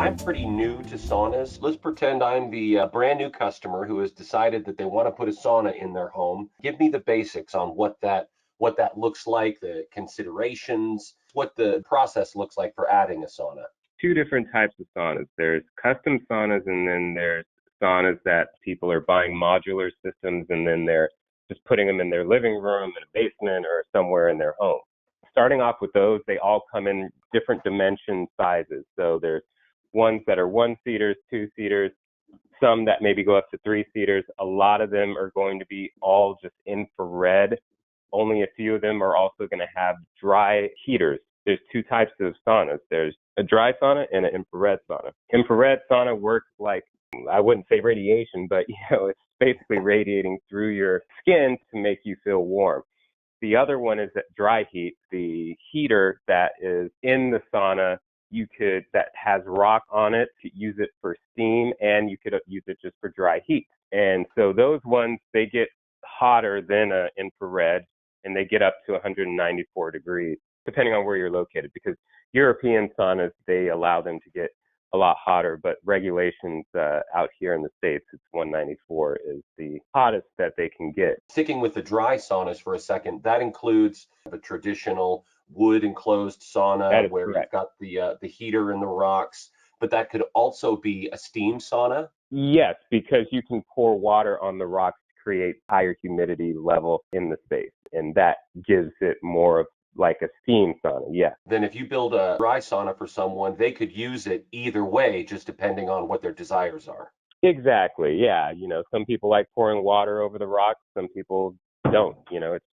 I'm pretty new to saunas. Let's pretend I'm the brand new customer who has decided that they want to put a sauna in their home. Give me the basics on what that looks like, the considerations, what the process looks like for adding a sauna. Two different types of saunas. There's custom saunas, and then there's saunas that people are buying modular systems, and then they're just putting them in their living room, in a basement, or somewhere in their home. Starting off with those, they all come in different dimension sizes. So there's ones that are 1-seaters, 2-seaters, some that maybe go up to 3-seaters. A lot of them are going to be all just infrared. Only a few of them are also going to have dry heaters. There's two types of saunas. There's a dry sauna and an infrared sauna. Infrared sauna works like, I wouldn't say radiation, but it's basically radiating through your skin to make you feel warm. The other one is that dry heat, the heater that is in the sauna, that has rock on it, to use it for steam, and you could use it just for dry heat. And so those ones, they get hotter than an infrared, and they get up to 194 degrees, depending on where you're located, because European saunas, they allow them to get a lot hotter, but regulations out here in the States, it's 194 is the hottest that they can get. Sticking with the dry saunas for a second, that includes the traditional wood enclosed sauna where Correct. you've got the heater and the rocks, but that could also be a steam sauna. Yes, because you can pour water on the rocks to create higher humidity level in the space, and that gives it more of like a steam sauna, yeah. Then if you build a dry sauna for someone, they could use it either way, just depending on what their desires are. Exactly, yeah. Some people like pouring water over the rocks, some people don't,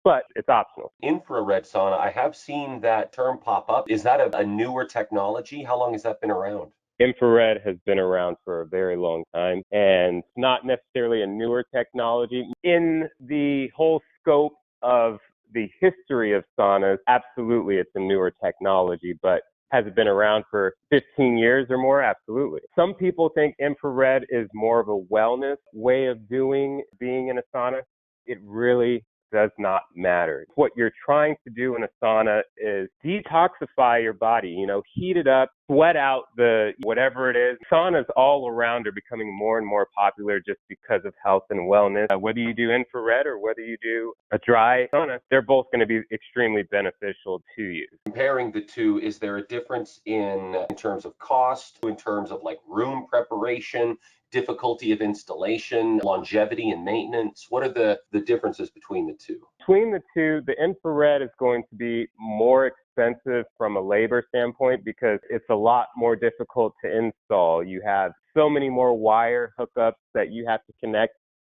but it's optional. Infrared sauna, I have seen that term pop up. Is that a newer technology? How long has that been around? Infrared has been around for a very long time, and not necessarily a newer technology. In the whole scope of the history of saunas, absolutely it's a newer technology, but has it been around for 15 years or more? Absolutely. Some people think infrared is more of a wellness way of being in a sauna. It really does not matter. What you're trying to do in a sauna is detoxify your body, heat it up, sweat out the whatever it is. Saunas all around are becoming more and more popular just because of health and wellness. Whether you do infrared or whether you do a dry sauna, they're both going to be extremely beneficial to you. Comparing the two, is there a difference in terms of cost, in terms of like room preparation, difficulty of installation, longevity and maintenance? What are the differences between the two? Between the two, the infrared is going to be more expensive from a labor standpoint because it's a lot more difficult to install. You have so many more wire hookups that you have to connect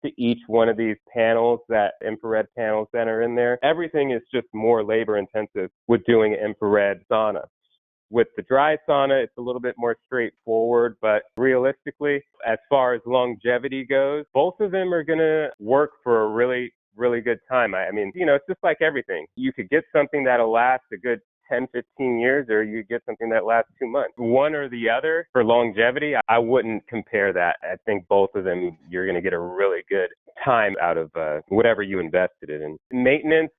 to each one of these panels, that infrared panels that are in there. Everything is just more labor intensive with doing an infrared sauna. With the dry sauna, it's a little bit more straightforward, but realistically, as far as longevity goes, both of them are going to work for a really, really good time. I mean, it's just like everything. You could get something that'll last a good 10, 15 years, or you get something that lasts 2 months. One or the other for longevity, I wouldn't compare that. I think both of them, you're going to get a really good time out of whatever you invested it in. Maintenance,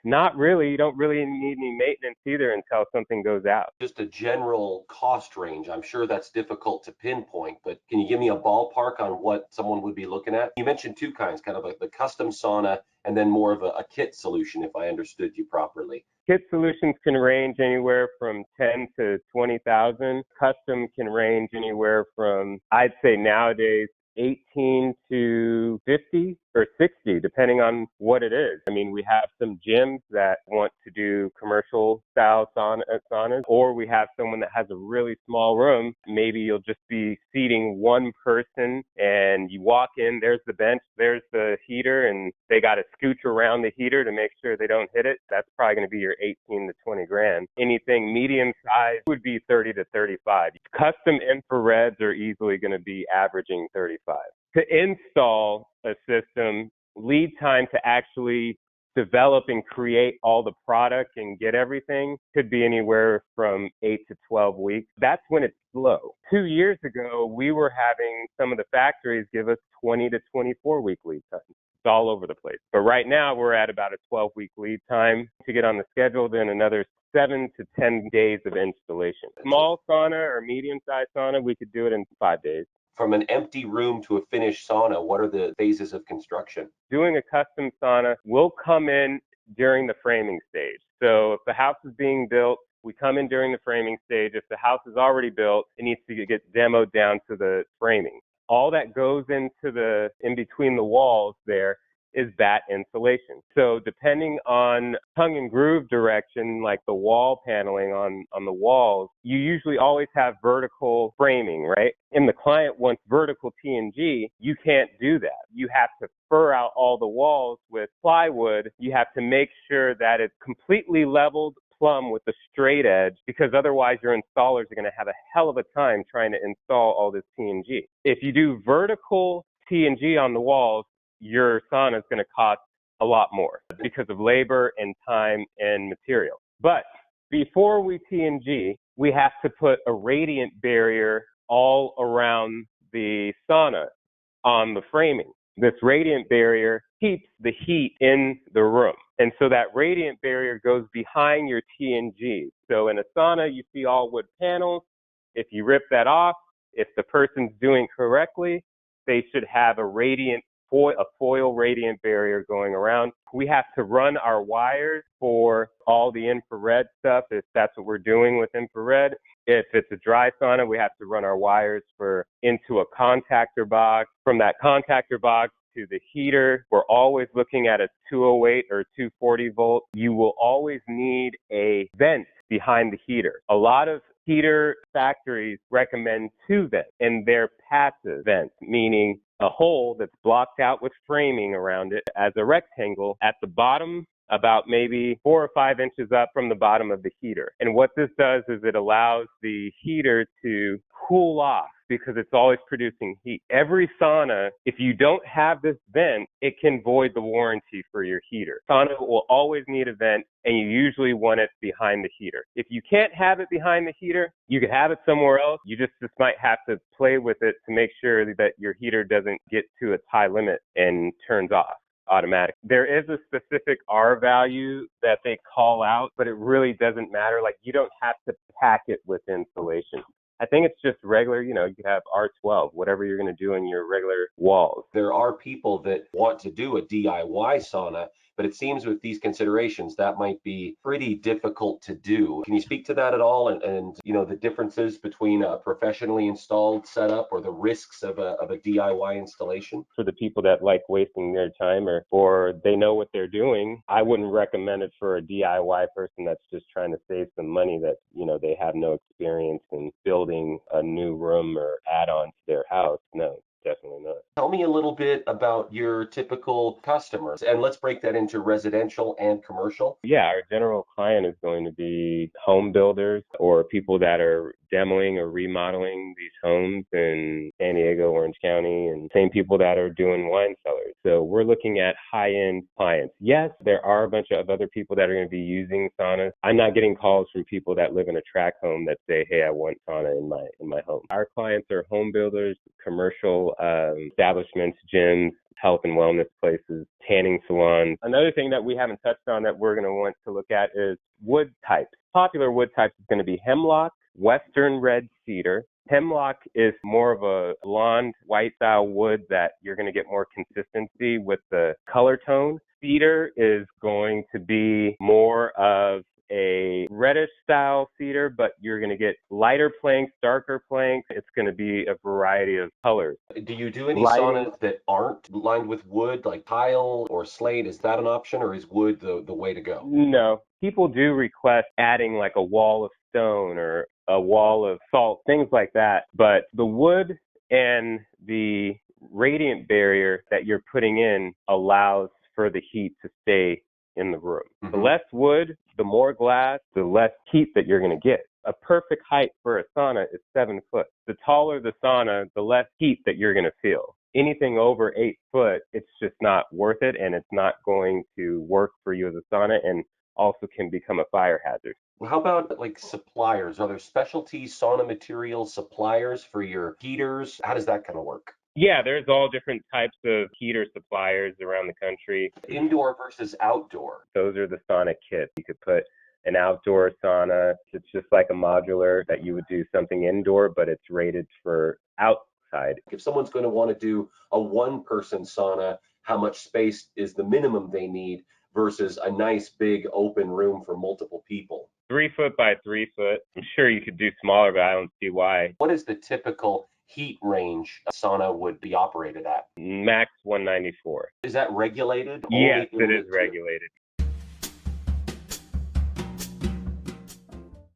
not really. You don't really need any maintenance either until something goes out. Just a general cost range. I'm sure that's difficult to pinpoint, but can you give me a ballpark on what someone would be looking at? You mentioned two kinds, kind of like the custom sauna and then more of a kit solution, if I understood you properly. Kit solutions can range anywhere from 10 to 20,000. Custom can range anywhere from, I'd say nowadays, 18 to 50 or 60, depending on what it is. I mean, we have some gyms that want to do commercial style saunas, or we have someone that has a really small room. Maybe you'll just be seating one person and you walk in, there's the bench, there's the heater, and they got to scooch around the heater to make sure they don't hit it. That's probably going to be your 18 to 20 grand. Anything medium size would be 30 to 35. Custom infrareds are easily going to be averaging 35. To install a system, lead time to actually develop and create all the product and get everything could be anywhere from 8 to 12 weeks. That's when it's slow. 2 years ago, we were having some of the factories give us 20 to 24 week lead times. It's all over the place. But right now, we're at about a 12-week lead time to get on the schedule, then another 7 to 10 days of installation. Small sauna or medium-sized sauna, we could do it in 5 days. From an empty room to a finished sauna, what are the phases of construction? Doing a custom sauna will come in during the framing stage. So if the house is being built, we come in during the framing stage. If the house is already built, it needs to get demoed down to the framing. All that goes into in between the walls there is bat insulation. So depending on tongue and groove direction, like the wall paneling on the walls, you usually always have vertical framing, right? And the client wants vertical T&G, you can't do that. You have to fur out all the walls with plywood. You have to make sure that it's completely leveled plumb with a straight edge, because otherwise your installers are going to have a hell of a time trying to install all this T&G. If you do vertical T&G on the walls, your sauna is going to cost a lot more because of labor and time and material. But before we T&G, we have to put a radiant barrier all around the sauna on the framing. This radiant barrier keeps the heat in the room. And so that radiant barrier goes behind your T&G. So in a sauna, you see all wood panels. If you rip that off, if the person's doing correctly, they should have a foil radiant barrier going around. We have to run our wires for all the infrared stuff, if that's what we're doing with infrared. If it's a dry sauna, we have to run our wires into a contactor box. From that contactor box to the heater, we're always looking at a 208 or 240 volt. You will always need a vent behind the heater. A lot of heater factories recommend 2 vents, and they're passive vents, meaning a hole that's blocked out with framing around it as a rectangle at the bottom, about maybe 4 or 5 inches up from the bottom of the heater. And what this does is it allows the heater to cool off because it's always producing heat. Every sauna, if you don't have this vent, it can void the warranty for your heater. Sauna will always need a vent, and you usually want it behind the heater. If you can't have it behind the heater, you could have it somewhere else. You just might have to play with it to make sure that your heater doesn't get to its high limit and turns off automatic. There is a specific R value that they call out, but it really doesn't matter. Like, you don't have to pack it with insulation. I think it's just regular, you could have R12, whatever you're going to do in your regular walls. There are people that want to do a DIY sauna, but it seems with these considerations that might be pretty difficult to do. Can you speak to that at all, and the differences between a professionally installed setup or the risks of a DIY installation? For the people that like wasting their time or they know what they're doing, I wouldn't recommend it for a DIY person that's just trying to save some money that, they have no experience in building a new room or add on to their house. No. Definitely not. Tell me a little bit about your typical customers, and let's break that into residential and commercial. Yeah, our general client is going to be home builders or people that are demoing or remodeling these homes in San Diego, Orange County, and same people that are doing wine cellars. So we're looking at high-end clients. Yes, there are a bunch of other people that are going to be using saunas. I'm not getting calls from people that live in a tract home that say, hey, I want sauna in my home. Our clients are home builders, commercial establishments, gyms, health and wellness places, tanning salons. Another thing that we haven't touched on that we're going to want to look at is wood types. Popular wood types is going to be hemlock, western red cedar. Hemlock is more of a blonde, white style wood that you're going to get more consistency with the color tone. Cedar is going to be more of a reddish style cedar, but you're going to get lighter planks, darker planks. It's going to be a variety of colors. Do you do any saunas that aren't lined with wood, like tile or slate? Is that an option, or is wood the way to go? No. People do request adding like a wall of stone or a wall of salt, things like that. But the wood and the radiant barrier that you're putting in allows for the heat to stay in the room. Mm-hmm. The less wood, the more glass, the less heat that you're going to get. A perfect height for a sauna is 7 foot. The taller the sauna, the less heat that you're going to feel. Anything over 8 foot, it's just not worth it, and it's not going to work for you as a sauna, and also can become a fire hazard. Well, how about like suppliers? Are there specialty sauna material suppliers for your heaters? How does that kind of work? Yeah, there's all different types of heater suppliers around the country. Indoor versus outdoor. Those are the sauna kits. You could put an outdoor sauna. It's just like a modular that you would do something indoor, but it's rated for outside. If someone's going to want to do a one-person sauna, how much space is the minimum they need versus a nice big open room for multiple people? 3 foot by 3 foot. I'm sure you could do smaller, but I don't see why. What is the typical heat range a sauna would be operated at? Max 194. Is that regulated Yes, only in it is the regulated.